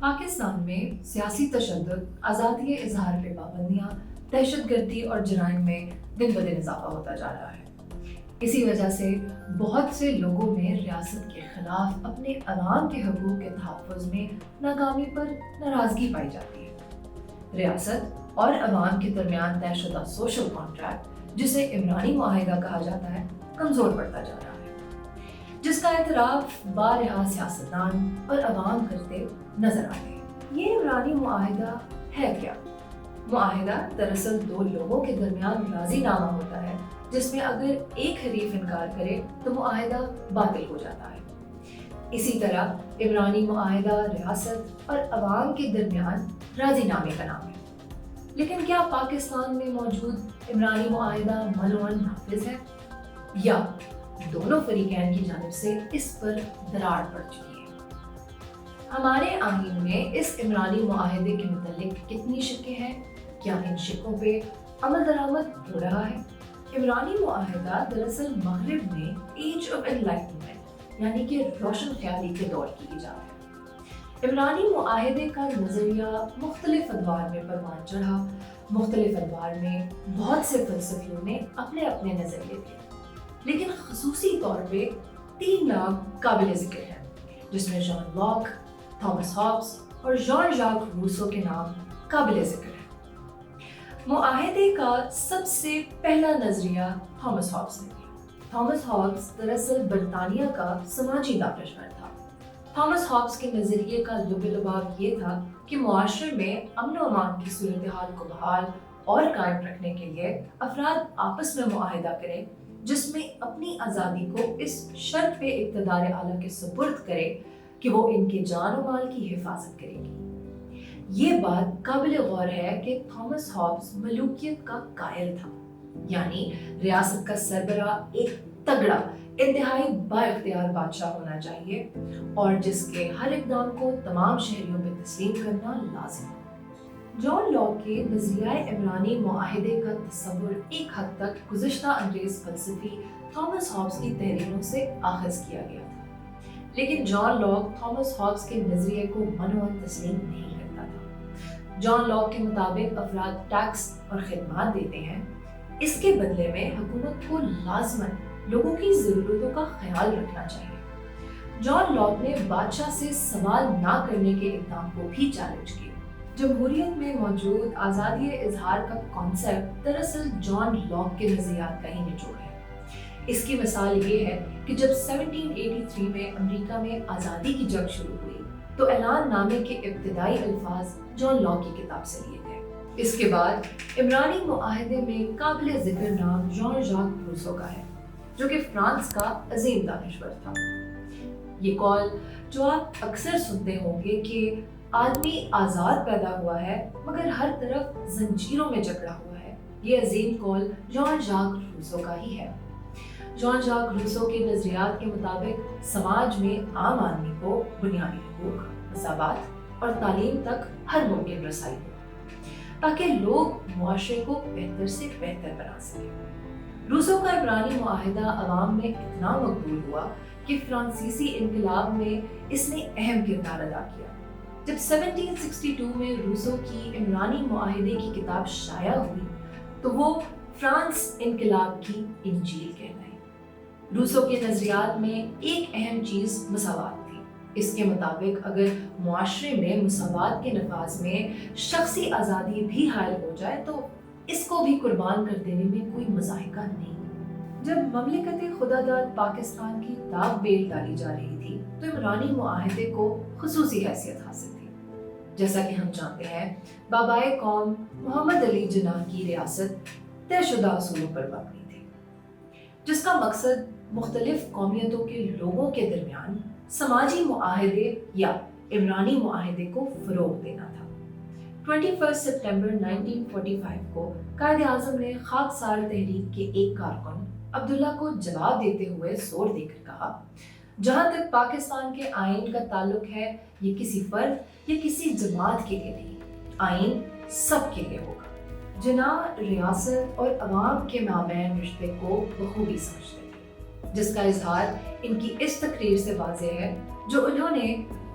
پاکستان میں سیاسی تشدد، آزادی اظہار پہ پابندیاں، دہشت گردی اور جرائم میں دن بدن اضافہ ہوتا جا رہا ہے۔ اسی وجہ سے بہت سے لوگوں میں ریاست کے خلاف اپنے عوام کے حقوق کے تحفظ میں ناکامی پر ناراضگی پائی جاتی ہے۔ ریاست اور عوام کے درمیان طے شدہ سوشل کانٹریکٹ، جسے عمرانی معاہدہ کہا جاتا ہے، کمزور پڑتا جا رہا ہے، جس کا اعتراف بارہا سیاستدان اور عوام کرتے نظر آتے ہیں۔ یہ عمرانی معاہدہ ہے کیا؟ معاہدہ دراصل دو لوگوں کے درمیان راضی نامہ ہوتا ہے جس میں اگر ایک حریف انکار کرے تو معاہدہ باطل ہو جاتا ہے۔ اسی طرح عمرانی معاہدہ ریاست اور عوام کے درمیان راضی نامے کا نام ہے۔ لیکن کیا پاکستان میں موجود عمرانی معاہدہ منوعاً نافذ ہے یا دونوں فریقین کی جانب سے اس پر دراڑ پڑ چکی ہے؟ ہمارے آئین میں اس عمرانی معاہدے کے متعلق کتنی شکیں ہیں؟ کیا ان شکوں پہ عمل درآمد ہو رہا ہے؟ عمرانی معاہدہ دراصل مغرب میں ایج آف انلائٹنمنٹ یعنی کہ روشن خیالی کے دور کی ایجاد ہے۔ عمرانی معاہدے کا نظریہ مختلف ادوار میں پروان چڑھا، مختلف ادوار میں بہت سے فلسفیوں نے اپنے اپنے نظریے دیے، لیکن خصوصی طور پہ 3 نام قابل ذکر ہیں، جس میں جان لاک، تھامس ہابس اور جان ژاک روسو کے نام قابل ذکر ہیں۔ معاہدے کا سب سے پہلا نظریہ تھامس ہابس نے دیا۔ تھامس ہابس دراصل برطانیہ کا سماجی دانشور تھا۔ تھامس ہابس کے نظریے کا لب لباب یہ تھا کہ معاشرے میں امن و امان کی صورتحال کو بحال اور قائم رکھنے کے لیے افراد آپس میں معاہدہ کریں جس میں اپنی آزادی کو اس شرط پہ اقتدار اعلیٰ کے سپرد کرے کہ وہ ان کے جان و مال کی حفاظت کرے گی۔ یہ بات قابل غور ہے کہ تھامس ہابس ملوکیت کا قائل تھا، یعنی ریاست کا سربراہ ایک تگڑا، انتہائی با اختیار بادشاہ ہونا چاہیے اور جس کے ہر اقدام کو تمام شہریوں پہ تسلیم کرنا لازم ہے۔ جان لاک کے نظریہ عمرانی معاہدے کا تصور ایک حد تک گزشتہ انگریز فلسفی تھامس ہابس کی تحریروں سے آخذ کیا گیا تھا، لیکن جان لاک تھامس ہابس کے نظریے کو منوعاً تسلیم نہیں کرتا تھا۔ جان لاک کے مطابق افراد ٹیکس اور خدمات دیتے ہیں، اس کے بدلے میں حکومت کو لازماً لوگوں کی ضرورتوں کا خیال رکھنا چاہیے۔ جان لاک نے بادشاہ سے سوال نہ کرنے کے اقدام کو بھی چیلنج کیا۔ جمہوریت میں موجود آزادی اظہار کا کانسیپٹ دراصل جان لاک کے نظریات کا ہی نچوڑ ہے۔ اس کی مثال یہ ہے کہ جب 1783 میں امریکہ میں آزادی کی جنگ شروع ہوئی تو اعلان نامے کے ابتدائی الفاظ جان لاک کی کتاب سے لیے گئے۔ اس کے بعد عمرانی معاہدے میں قابل ذکر نام جان ژاک روسو کا ہے، جو کہ فرانس کا عظیم دانشور تھا۔ یہ قول جو آپ اکثر سنتے ہوں گے کہ آدمی آزاد پیدا ہوا ہے مگر ہر طرف زنجیروں میں جکڑا ہوا ہے، یہ عظیم قول جان ژاک روسو کا ہی ہے۔ جان ژاک روسو کے نظریات کے مطابق سماج میں عام آدمی کو بنیادی حقوق، مساوات اور تعلیم تک ہر ممکن رسائی ہو تاکہ لوگ معاشرے کو بہتر سے بہتر بنا سکیں۔ روسو کا عمرانی معاہدہ عوام میں اتنا مقبول ہوا کہ فرانسیسی انقلاب میں اس نے اہم کردار ادا کیا۔ جب 1762 میں روسو کی عمرانی معاہدے کی کتاب شائع ہوئی تو وہ فرانس انقلاب کی انجیل کہلائی۔ روسو کے نظریات میں ایک اہم چیز مساوات تھی۔ اس کے مطابق اگر معاشرے میں مساوات کے نفاذ میں شخصی آزادی بھی حائل ہو جائے تو اس کو بھی قربان کر دینے میں کوئی مضحکہ نہیں۔ جب مملکت خدا داد پاکستان کی داغ بیل ڈالی جا رہی تھی تو عمرانی معاہدے کو خصوصی حیثیت حاصل تھی۔ جیسا کہ ہم جانتے ہیں، بابائے قوم محمد علی جناح کی ریاست طے شدہ اصولوں پر مبنی تھی، جس کا مقصد مختلف قومیتوں کے لوگوں کے درمیان سماجی معاہدے یا عمرانی معاہدے کو فروغ دینا تھا۔ 21 سپٹمبر 1945 کو قائد اعظم نے خاکسار تحریک کے ایک کارکن عبداللہ کو جواب دیتے ہوئے زور دے کر کہا، جہاں تک پاکستان کے آئین کا تعلق ہے، یہ کسی فرد یا کسی جماعت کے لیے نہیں، آئین سب کے لیے ہوگا۔ جناح ریاست اور عوام کے مابین رشتے کو بخوبی سمجھتے تھے، جس کا اظہار ان کی اس تقریر سے واضح ہے جو انہوں نے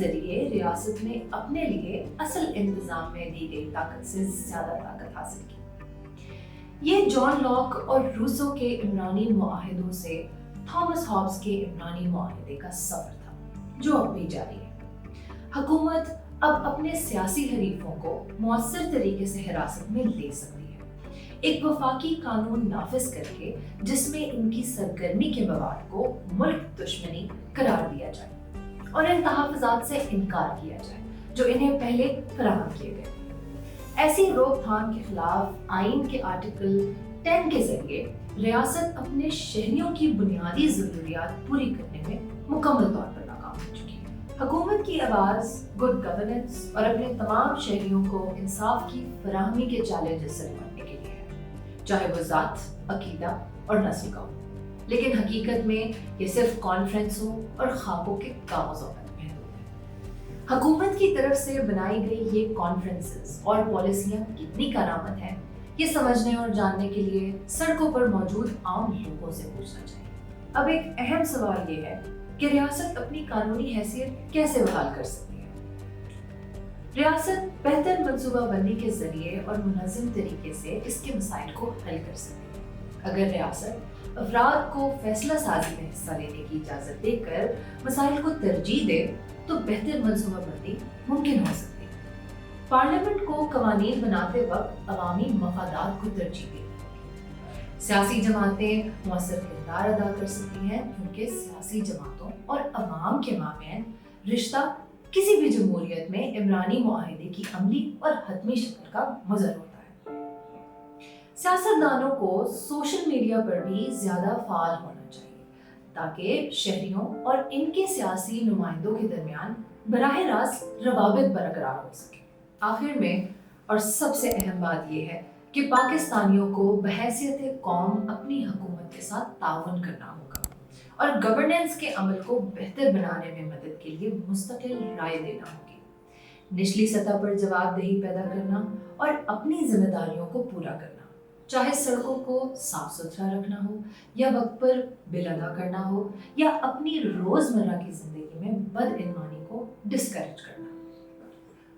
ذریعے ریاست نے اپنے لیے اصل انتظام میں دی گئی طاقت سے زیادہ طاقت حاصل کی۔ یہ جان لاک اور روسو کے عمرانی معاہدوں سے تھامس ہابس کے عمرانی معاہدے کا سفر تھا، جو اب بھی جاری ہے۔ حکومت اب اپنے سیاسی حریفوں کو مؤثر طریقے سے حراست میں لے سکتی ہے، ایک وفاقی قانون نافذ کر کے جس میں ان کی سرگرمی کے مواد کو ملک دشمنی قرار دیا جائے اور ان تحفظات سے انکار کیا جائے جو انہیں پہلے فراہم کیے گئے۔ ایسی روک تھام کے خلاف آئین کے آرٹیکل 10 کے ذریعے ریاست اپنے شہریوں کی بنیادی ضروریات پوری کرنے میں مکمل طور پر ناکام ہو چکی ہے۔ حکومت کی آواز گڈ گورننس اور اپنے تمام شہریوں کو انصاف کی فراہمی کے چیلنجز سے نمٹنے کے لیے ہے، چاہے وہ ذات، عقیدہ اور نسل کا ہو، لیکن حقیقت میں یہ صرف کانفرنسوں اور خوابوں کے کاغذوں پر محدود ہے۔ حکومت کی طرف سے بنائی گئی یہ کانفرنسز اور پالیسیاں کتنی کارآمد ہیں، یہ سمجھنے اور جاننے کے لیے سڑکوں پر موجود عام لوگوں سے پوچھنا چاہیے۔ اب ایک اہم سوال یہ ہے کہ ریاست اپنی قانونی حیثیت کیسے بحال کر سکتی ہے؟ ریاست بہتر منصوبہ بندی کے ذریعے اور منظم طریقے سے اس کے مسائل کو حل کر سکتی ہے۔ اگر ریاست افراد کو فیصلہ سازی میں حصہ لینے کی اجازت دے کر مسائل کو ترجیح دے تو بہتر منصوبہ بندی ممکن ہو سکتی ہے۔ پارلیمنٹ کو قوانین بناتے وقت عوامی مفادات کو ترجیح دینی ہوگی۔ سیاسی جماعتیں مؤثر کردار ادا کر سکتی ہیں کیونکہ سیاسی جماعتوں اور عوام کے مابین رشتہ کسی بھی جمہوریت میں عمرانی معاہدے کی عملی اور حتمی شکل کا مظہر ہوتا ہے۔ سیاستدانوں کو سوشل میڈیا پر بھی زیادہ فعال ہونا چاہیے تاکہ شہریوں اور ان کے سیاسی نمائندوں کے درمیان براہ راست روابط برقرار ہو سکے۔ آخر میں اور سب سے اہم بات یہ ہے کہ پاکستانیوں کو بحیثیت قوم اپنی حکومت کے ساتھ تعاون کرنا ہوگا اور گورننس کے عمل کو بہتر بنانے میں مدد کے لیے مستقل رائے دینا ہوگی۔ نچلی سطح پر جواب دہی پیدا کرنا اور اپنی ذمہ داریوں کو پورا کرنا، چاہے سڑکوں کو صاف ستھرا رکھنا ہو یا وقت پر بل ادا کرنا ہو یا اپنی روزمرہ کی زندگی میں بدعنوانی کو ڈسکریج کرنا۔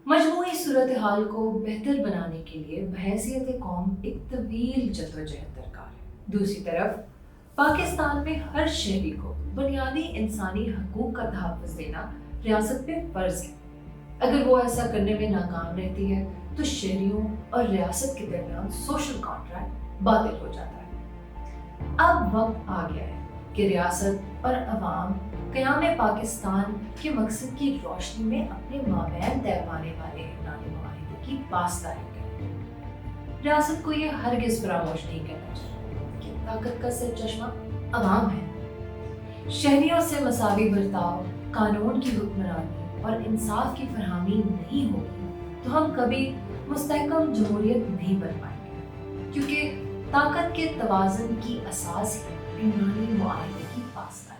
مجموعی صورتحال کو بہتر بنانے کے لیے بحیثیت قوم ایک طویل جدوجہد درکار ہے۔ دوسری طرف پاکستان میں ہر شہری کو بنیادی انسانی حقوق کا تحفظ دینا ریاست پہ فرض ہے۔ اگر وہ ایسا کرنے میں ناکام رہتی ہے تو شہریوں اور ریاست کے درمیان سوشل کانٹریکٹ باطل ہو جاتا ہے۔ اب وقت آ گیا ہے کہ ریاست اور عوام قیام پاکستان کے مقصد کی روشنی میں اپنے مابین طے پانے والے عمرانی معاہدے کی پاسداری کریں۔ ریاست کو یہ ہرگز فراموش نہیں کرنا چاہیے کہ طاقت کا سرچشمہ عوام ہے۔ شہریوں سے مساوی برتاؤ، قانون کی حکمرانی اور انصاف کی فراہمی نہیں ہوگی تو ہم کبھی مستحکم جمہوریت نہیں بن پائیں گے، کیونکہ طاقت کے توازن کی اساس ہی عمرانی معاہدے کی پاسداری